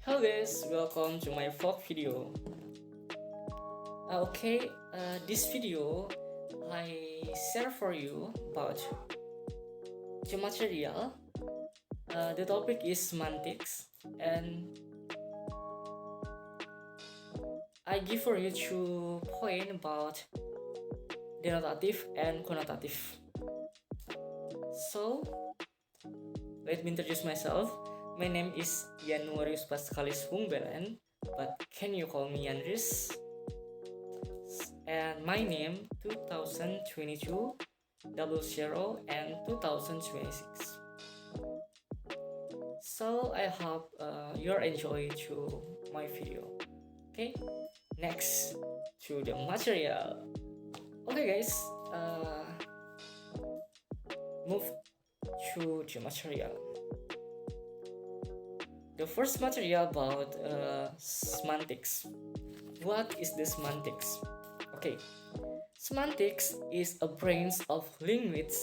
Hello guys, welcome to my vlog video. This video I share for you about geomaterial. The topic is semantics, and I give for you 2 points about denotative and connotative. So, let me introduce myself. My name is Januarius Pascalis Bungbelen, but can you call me Yandris? And my name 2022, 00 and 2026. So I hope you enjoy to my video. Okay, next to the material. Okay guys, move to the material. The first material about semantics. What is the semantics? Okay, semantics is a branch of linguistics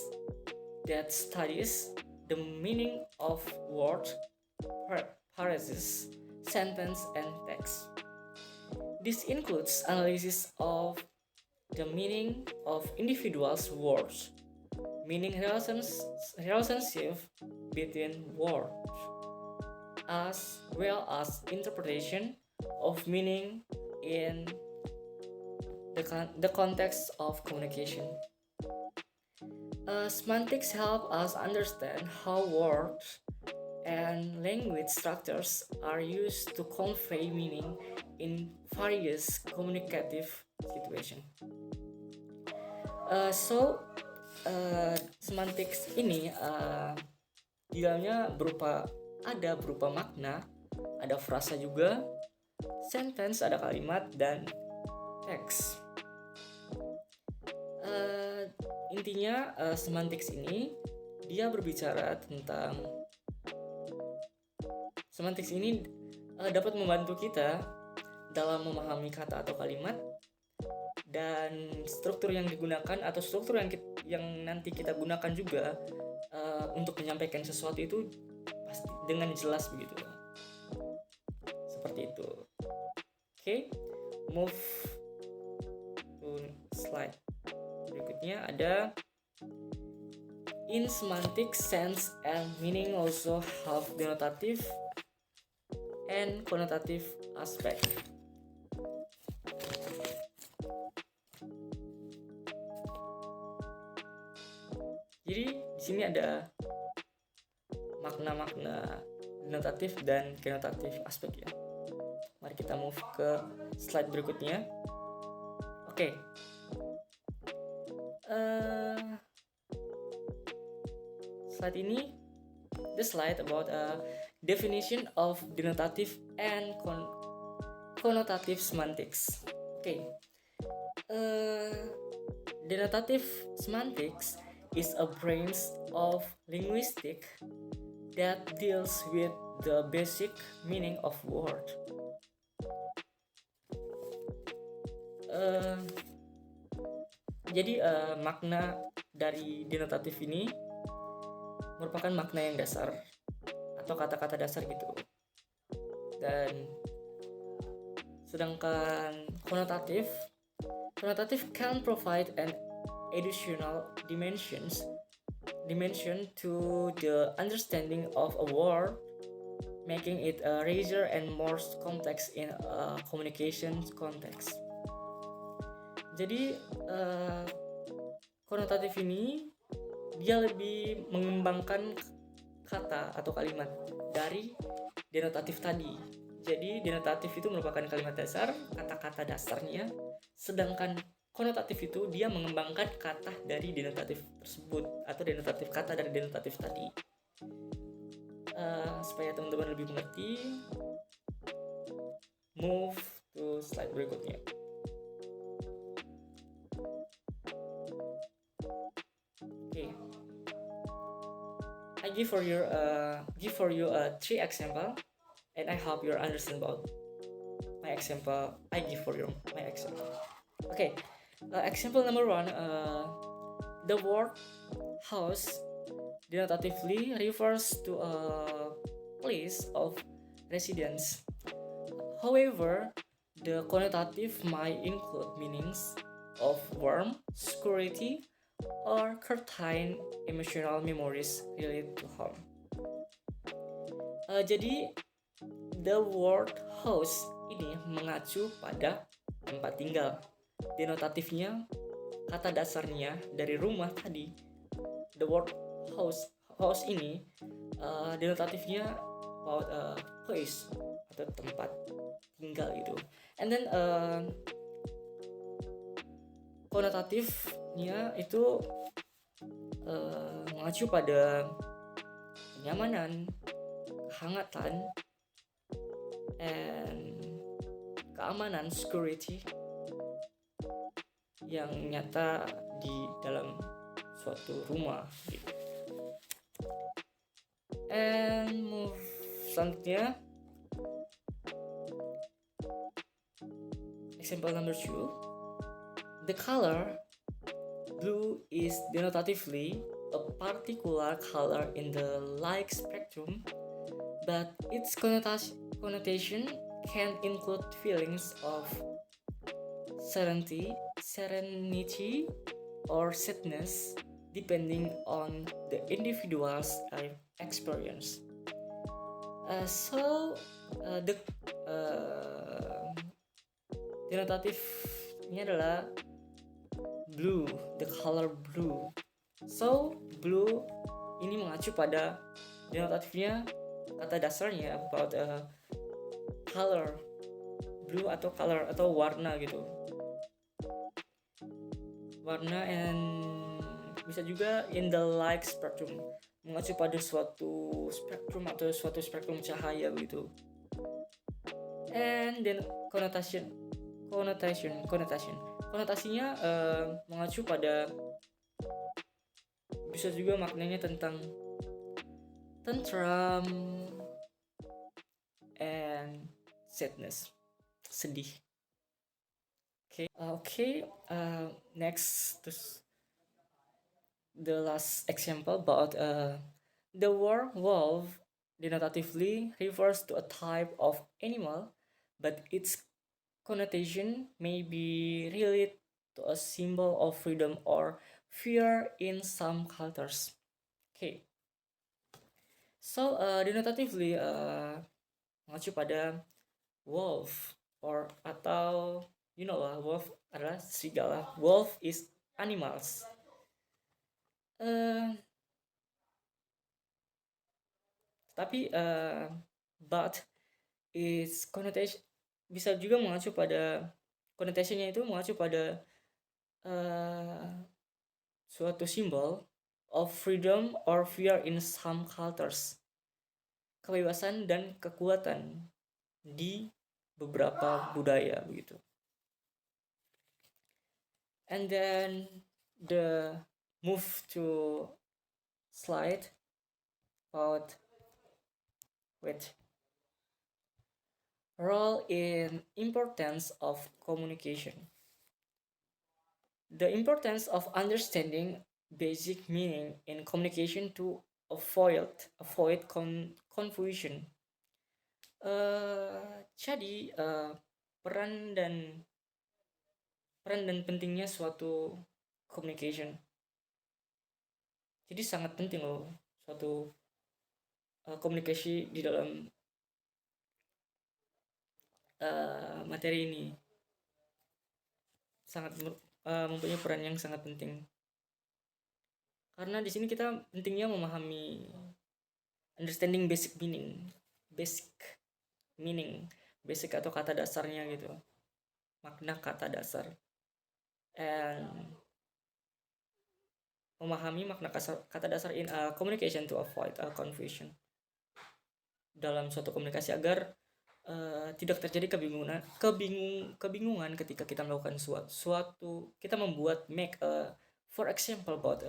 that studies the meaning of word, phrases, sentence, and text. This includes analysis of the meaning of individuals' words, meaning relationship between words, as well as interpretation of meaning in the context of communication. Semantics help us understand how words and language structures are used to convey meaning in various communicative situations. Semantics ini di dalamnya berupa makna, ada frasa juga, sentence, ada kalimat, dan teks. Intinya semantics ini dia berbicara tentang semantics ini dapat membantu kita dalam memahami kata atau kalimat dan struktur yang digunakan atau struktur yang nanti kita gunakan juga untuk menyampaikan sesuatu itu pasti dengan jelas begitu, seperti itu. Okay, move to slide berikutnya. Ada in semantic sense and meaning also have denotative and connotative aspect. Jadi di sini ada makna-makna denotatif dan konnotatif aspek ya. Mari kita move ke slide berikutnya. Oke. Slide ini the slide about a definition of denotative and connotative semantics. Oke. Denotative semantics is a branch of linguistics that deals with the basic meaning of word. Jadi makna dari denotatif ini merupakan makna yang dasar atau kata-kata dasar gitu. Dan sedangkan connotative can provide an additional dimension to the understanding of a word, making it a richer and more complex in a communication context. Jadi konnotatif ini dia lebih mengembangkan kata atau kalimat dari denotatif tadi. Jadi denotatif itu merupakan kalimat dasar, kata-kata dasarnya, sedangkan konnotatif itu dia mengembangkan kata dari denotatif tersebut atau denotatif kata dari denotatif tadi. Supaya teman-teman lebih mengerti, move to slide berikutnya. Okay, I give for you 3 example, and I hope you understand about my example. I give for you my example. Okay. Example number 1, the word house denotatively refers to a place of residence However, the connotative might include meanings of warmth, security, or certain emotional memories related to home. Jadi the word house ini mengacu pada tempat tinggal. Denotatifnya, kata dasarnya dari rumah tadi. The word house ini denotatifnya about place atau tempat tinggal gitu. And then konotatifnya itu mengacu pada kenyamanan, kehangatan, and keamanan, security yang nyata di dalam suatu rumah gitu. And move selanjutnya, example number 2. The color blue is denotatively a particular color in the light spectrum, but its connotation can include feelings of serenity, or sadness, depending on the individual's life experience. The denotatifnya adalah blue, the color blue. So blue ini mengacu pada denotatifnya, kata dasarnya about color, blue atau color atau warna gitu. Warna, and bisa juga in the light spectrum, mengacu pada suatu spektrum atau suatu spektrum cahaya gitu. And then konotasinya mengacu pada, bisa juga maknanya tentang tentram and sadness, sedih. Next, the last example about the word wolf denotatively refers to a type of animal, but its connotation may be related to a symbol of freedom or fear in some cultures. So denotatively mengacu pada wolf atau wolf adalah serigala. Wolf is animals. Tapi but its connotation bisa juga mengacu pada, connotationnya itu mengacu pada suatu simbol of freedom or fear in some cultures, kebebasan dan kekuatan di beberapa budaya begitu. And then the move to slide about role in importance of communication. The importance of understanding basic meaning in communication to avoid confusion. Jadi peran dan pentingnya suatu communication. Jadi sangat penting loh suatu komunikasi di dalam materi ini. Sangat mempunyai peran yang sangat penting. Karena di sini kita pentingnya memahami understanding basic atau kata dasarnya gitu, makna kata dasar, and memahami makna kata dasar in communication to avoid confusion dalam suatu komunikasi agar tidak terjadi kebingungan ketika kita melakukan suatu kita membuat for example about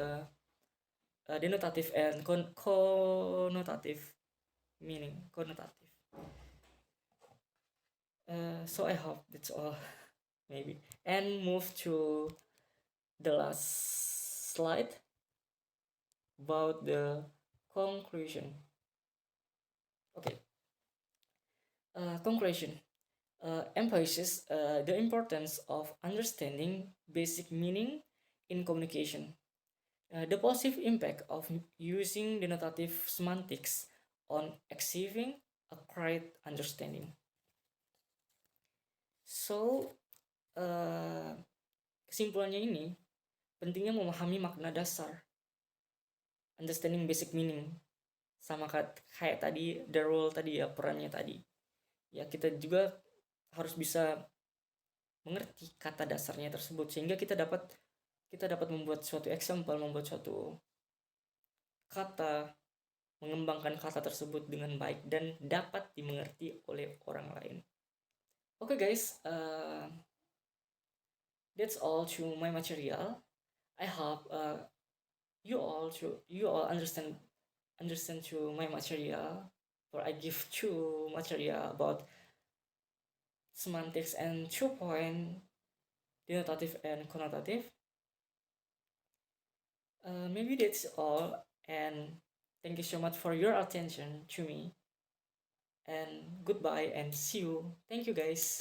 denotative and connotative meaning. So I hope that's all maybe, and move to the last slide about the conclusion. Conclusion. emphasizes the importance of understanding basic meaning in communication. The positive impact of using denotative semantics on achieving a correct understanding. So, kesimpulannya ini, pentingnya memahami makna dasar, understanding basic meaning, sama kayak tadi, the role tadi ya, perannya tadi. Ya, kita juga harus bisa mengerti kata dasarnya tersebut, sehingga kita dapat membuat suatu example, membuat suatu kata, mengembangkan kata tersebut dengan baik dan dapat dimengerti oleh orang lain. Okay guys, that's all to my material. I hope you all understand to my material, or I give two material about semantics and 2-point denotative and connotative. Maybe that's all, and thank you so much for your attention to me, and goodbye and see you. Thank you guys.